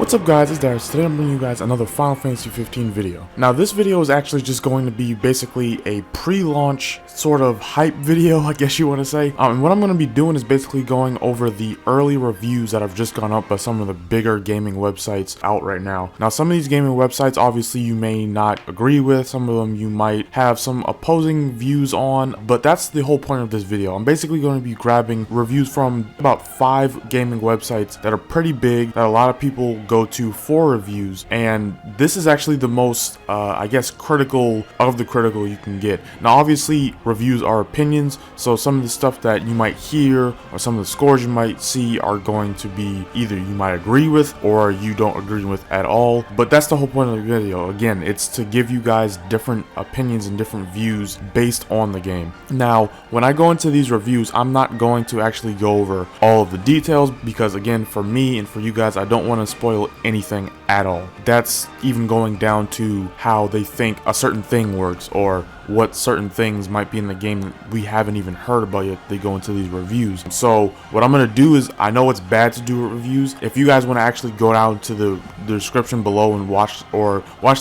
What's up guys, it's Darius. Today I'm bringing you guys another Final Fantasy 15 video. Now this video is actually just going to be basically a pre-launch sort of hype video, I guess you want to say. And what I'm going to be doing is basically going over the early reviews that have just gone up by some of the bigger gaming websites out right now. Now some of these gaming websites obviously you may not agree with, some of them you might have some opposing views on, but that's the whole point of this video. I'm basically going to be grabbing reviews from about 5 gaming websites that are pretty big, that a lot of people go to for reviews, and this is actually the most I guess critical of the critical you can get. Now obviously reviews are opinions, so some of the stuff that you might hear or some of the scores you might see are going to be either you might agree with or you don't agree with at all, but that's the whole point of the video. Again, it's to give you guys different opinions and different views based on the game. Now when I go into these reviews, I'm not going to actually go over all of the details because again, for me and for you guys, I don't want to spoil anything at all. That's even going down to how they think a certain thing works or what certain things might be in the game that we haven't even heard about yet. They go into these reviews. So what I'm going to do is, I know it's bad to do reviews. If you guys want to actually go down to the description below and watch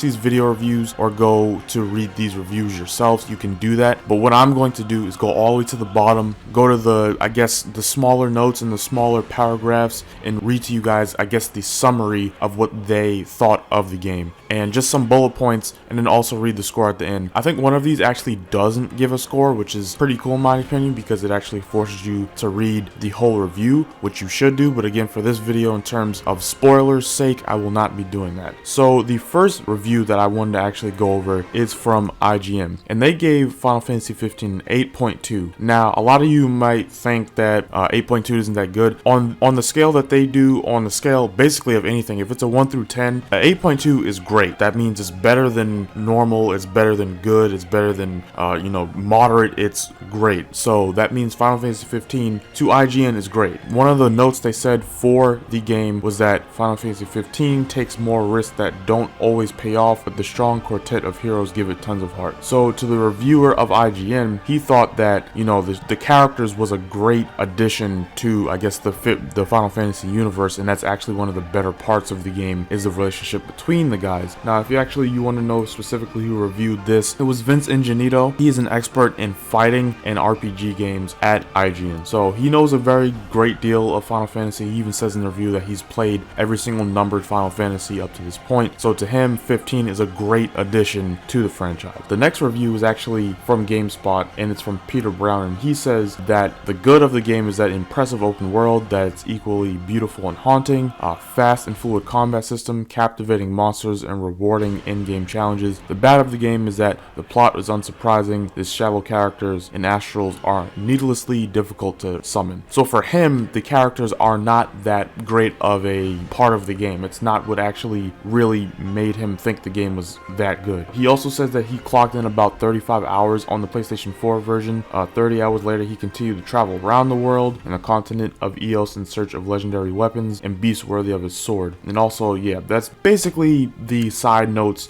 these video reviews or go to read these reviews yourselves, you can do that. But what I'm going to do is go all the way to the bottom, go to the, I guess, the smaller notes and the smaller paragraphs and read to you guys, I guess, the summary of what they thought of the game and just some bullet points, and then also read the score at the end. I think one of these actually doesn't give a score, which is pretty cool in my opinion because it actually forces you to read the whole review, which you should do. But again, for this video, in terms of spoilers sake, I will not be doing that. So the first review that I wanted to actually go over is from IGN, and they gave Final Fantasy 15 8.2. Now a lot of you might think that 8.2 isn't that good. On the scale that they do, on the scale basically of anything, if it's a 1 through 10, 8.2 is great. That means it's better than normal, it's better than good, it's better than moderate, it's great. So that means Final Fantasy 15 to IGN is great. One of the notes they said for the game was that Final Fantasy 15 takes more risks that don't always pay off, but the strong quartet of heroes give it tons of heart. So to the reviewer of IGN, he thought that the characters was a great addition to, I guess, the Final Fantasy universe, and that's actually one of the better parts of the game is the relationship between the guys. Now if you want to know specifically who reviewed this, it was Vince Ingenito. He is an expert in fighting and RPG games at IGN, so he knows a very great deal of Final Fantasy. He even says in the review that he's played every single numbered Final Fantasy up to this point, so to him 15 is a great addition to the franchise. The next review is actually from GameSpot, and it's from Peter Brown, and he says that the good of the game is that impressive open world, that it's equally beautiful and haunting, fast and fluid combat system, captivating monsters, and rewarding in-game challenges. The bad of the game is that the plot is unsurprising, the shallow characters and astrals are needlessly difficult to summon. So for him, the characters are not that great of a part of the game. It's not what actually really made him think the game was that good. He also says that he clocked in about 35 hours on the PlayStation 4 version. 30 hours later, he continued to travel around the world in the continent of Eos in search of legendary weapons and beasts worthy of his sword. And also, yeah, that's basically the side notes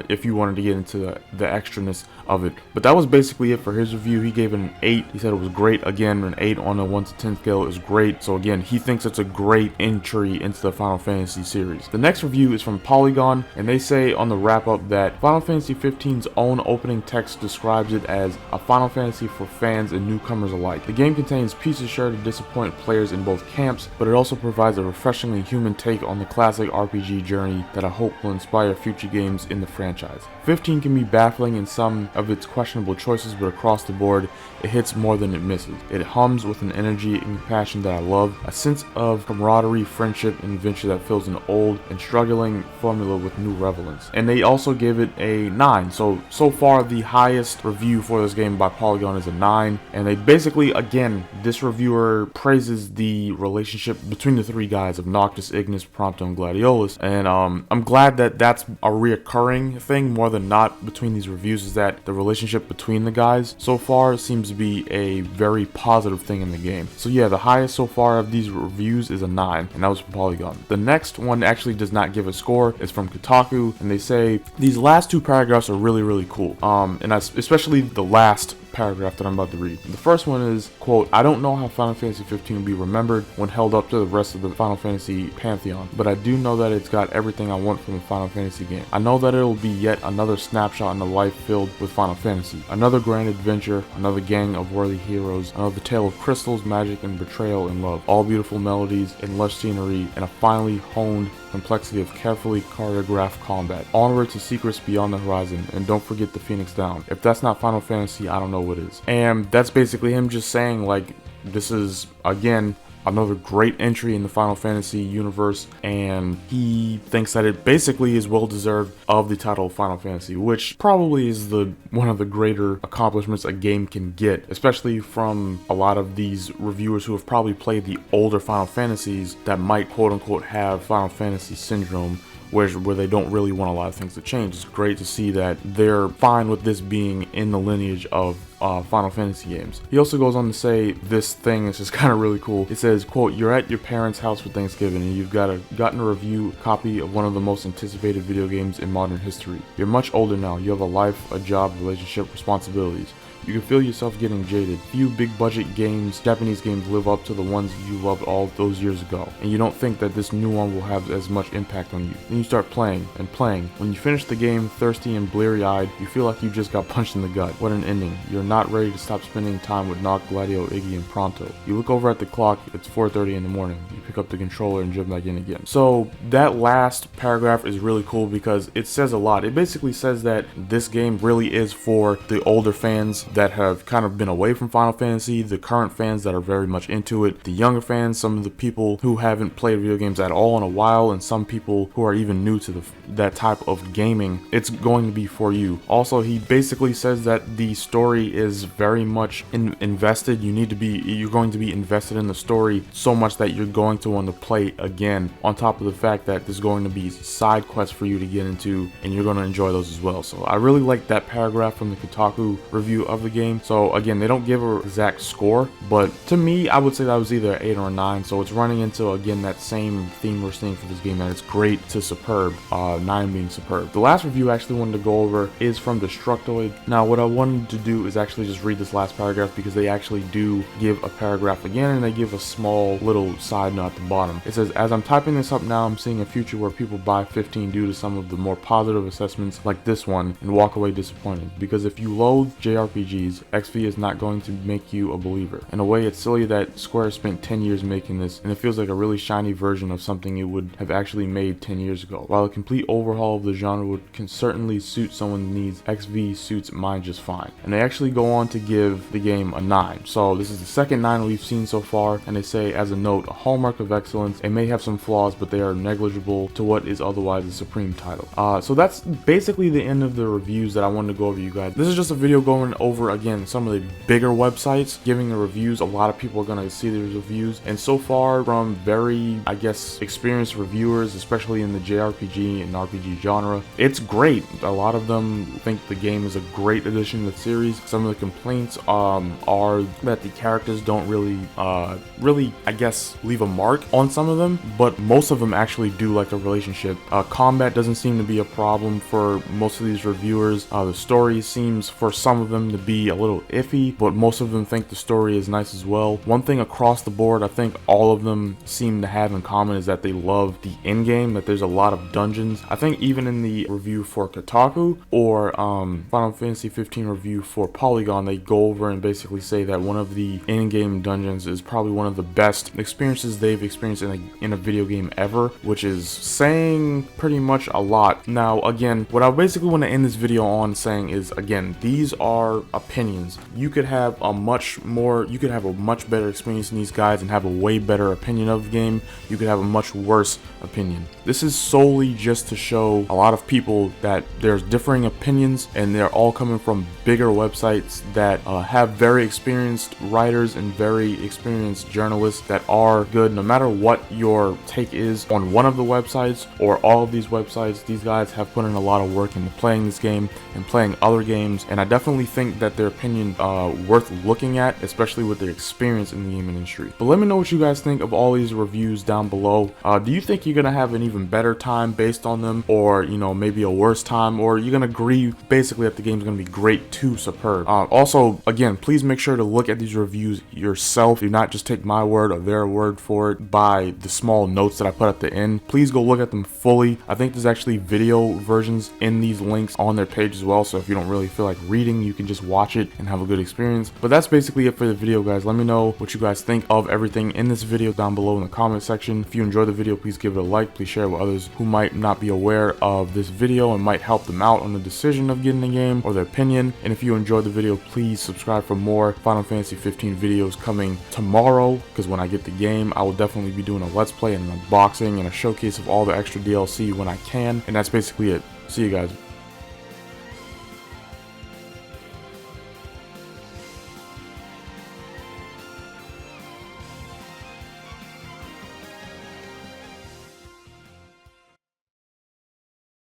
if you wanted to get into the extraness of it. But that was basically it for his review. He gave it an 8. He said it was great. Again, an 8 on a 1 to 10 scale is great. So again, he thinks it's a great entry into the Final Fantasy series. The next review is from Polygon, and they say on the wrap up that Final Fantasy 15's own opening text describes it as a Final Fantasy for fans and newcomers alike. The game contains pieces sure to disappoint players in both camps, but it also provides a refreshingly human take on the classic RPG journey that I hope will inspire future games in the franchise. 15 can be baffling in some of its questionable choices, but across the board, it hits more than it misses. It hums with an energy and passion that I love, a sense of camaraderie, friendship, and adventure that fills an old and struggling formula with new relevance. And they also give it a 9. So far, the highest review for this game by Polygon is a 9. And they basically, again, this reviewer praises the relationship between the 3 guys of Noctis, Ignis, Prompto, and Gladiolus. And I'm glad that that's a reoccurring thing more than not between these reviews, is that the relationship between the guys so far seems to be a very positive thing in the game. So yeah, the highest so far of these reviews is a 9, and that was from Polygon. The next one actually does not give a score. It's from Kotaku, and they say these last 2 paragraphs are really cool. And especially the last paragraph that I'm about to read. The first one is, quote, "I don't know how Final Fantasy 15 will be remembered when held up to the rest of the Final Fantasy pantheon, but I do know that it's got everything I want from a Final Fantasy game. I know that it'll be yet another snapshot in a life filled with Final Fantasy, another grand adventure, another gang of worthy heroes, another tale of crystals, magic, and betrayal and love, all beautiful melodies and lush scenery, and a finely honed complexity of carefully choreographed combat. Onward to secrets beyond the horizon, and don't forget the Phoenix Down. If that's not Final Fantasy, I don't know what is." And that's basically him just saying, like, this is, again, another great entry in the Final Fantasy universe, and he thinks that it basically is well deserved of the title of Final Fantasy, which probably is one of the greater accomplishments a game can get, especially from a lot of these reviewers who have probably played the older Final Fantasies that might quote unquote have Final Fantasy syndrome, where they don't really want a lot of things to change. It's great to see that they're fine with this being in the lineage of Final Fantasy games. He also goes on to say this thing is just kind of really cool. It says, quote, "You're at your parents' house for Thanksgiving and you've gotten a review copy of one of the most anticipated video games in modern history. You're much older now. You have a life, a job, relationship, responsibilities. You can feel yourself getting jaded. Few big budget games, Japanese games, live up to the ones you loved all those years ago, and you don't think that this new one will have as much impact on you. Then you start playing and playing. When you finish the game, thirsty and bleary-eyed, you feel like you just got punched in the gut. What an ending. You're not ready to stop spending time with Noct, Gladio, Iggy, and Pronto. You look over at the clock, it's 4:30 in the morning. You pick up the controller and jump back in again." So that last paragraph is really cool because it says a lot. It basically says that this game really is for the older fans that have kind of been away from Final Fantasy, the current fans that are very much into it, the younger fans, some of the people who haven't played video games at all in a while, and some people who are even new to that type of gaming. It's going to be for you. Also, he basically says that the story is very much invested. You're going to be invested in the story so much that you're going to want to play again, on top of the fact that there's going to be side quests for you to get into, and you're going to enjoy those as well. So I really like that paragraph from the Kotaku review of the game. So again, they don't give an exact score, but to me, I would say that was either an 8 or a 9. So it's running into, again, that same theme we're seeing for this game, and it's great to superb, 9 being superb. The last review I actually wanted to go over is from Destructoid. Now, what I wanted to do is actually just read this last paragraph because they actually do give a paragraph again, and they give a small little side note at the bottom. It says, "As I'm typing this up now, I'm seeing a future where people buy 15 due to some of the more positive assessments like this one and walk away disappointed. Because if you loathe JRPGs, XV is not going to make you a believer. In a way, it's silly that Square spent 10 years making this, and it feels like a really shiny version of something it would have actually made 10 years ago. While a complete overhaul of the genre can certainly suit someone's needs, XV suits mine just fine." And they actually go on to give the game a 9. So this is the second 9 we've seen so far, and they say, "As a note, a hallmark of excellence. It may have some flaws, but they are negligible to what is otherwise a supreme title." So that's basically the end of the reviews that I wanted to go over, you guys. This is just a video going over, again, some of the bigger websites giving the reviews. A lot of people are going to see these reviews, and so far from very, I guess, experienced reviewers, especially in the JRPG and RPG genre, it's great. A lot of them think the game is a great addition to the series. Some of the complaints are that the characters don't really, I guess, leave a mark on some of them, but most of them actually do like a relationship. Combat doesn't seem to be a problem for most of these reviewers. The story seems for some of them to be a little iffy, but most of them think the story is nice as well. One thing across the board I think all of them seem to have in common is that they love the end game, that there's a lot of dungeons. I think even in the review for Kotaku or Final Fantasy 15 review for Polygon, they go over and basically say that one of the in-game dungeons is probably one of the best experiences they've experienced in a video game ever, which is saying pretty much a lot. Now, again, what I basically want to end this video on saying is, again, these are opinions. You could have a much better experience in these guides and have a way better opinion of the game. You could have a much worse opinion. This is solely just to show a lot of people that there's differing opinions, and they're all coming from bigger websites that have very experienced writers and very experienced journalists that are good. No matter what your take is on one of the websites or all of these websites, these guys have put in a lot of work into playing this game and playing other games, and I definitely think that that their opinion worth looking at, especially with their experience in the gaming industry. But let me know what you guys think of all these reviews down below. Do you think you're gonna have an even better time based on them, or you know, maybe a worse time, or you're gonna agree basically that the game's gonna be great to superb? Also, again, please make sure to look at these reviews yourself. Do not just take my word or their word for it by the small notes that I put at the end. Please go look at them fully. I think there's actually video versions in these links on their page as well, so if you don't really feel like reading, you can just watch it and have a good experience. But that's basically it for the video, guys. Let me know what you guys think of everything in this video down below in the comment section. If you enjoyed the video, please give it a like. Please share it with others who might not be aware of this video and might help them out on the decision of getting the game or their opinion. And if you enjoyed the video, please subscribe for more Final Fantasy 15 videos coming tomorrow, because when I get the game, I will definitely be doing a let's play and an unboxing and a showcase of all the extra DLC when I can. And that's basically it. See you guys.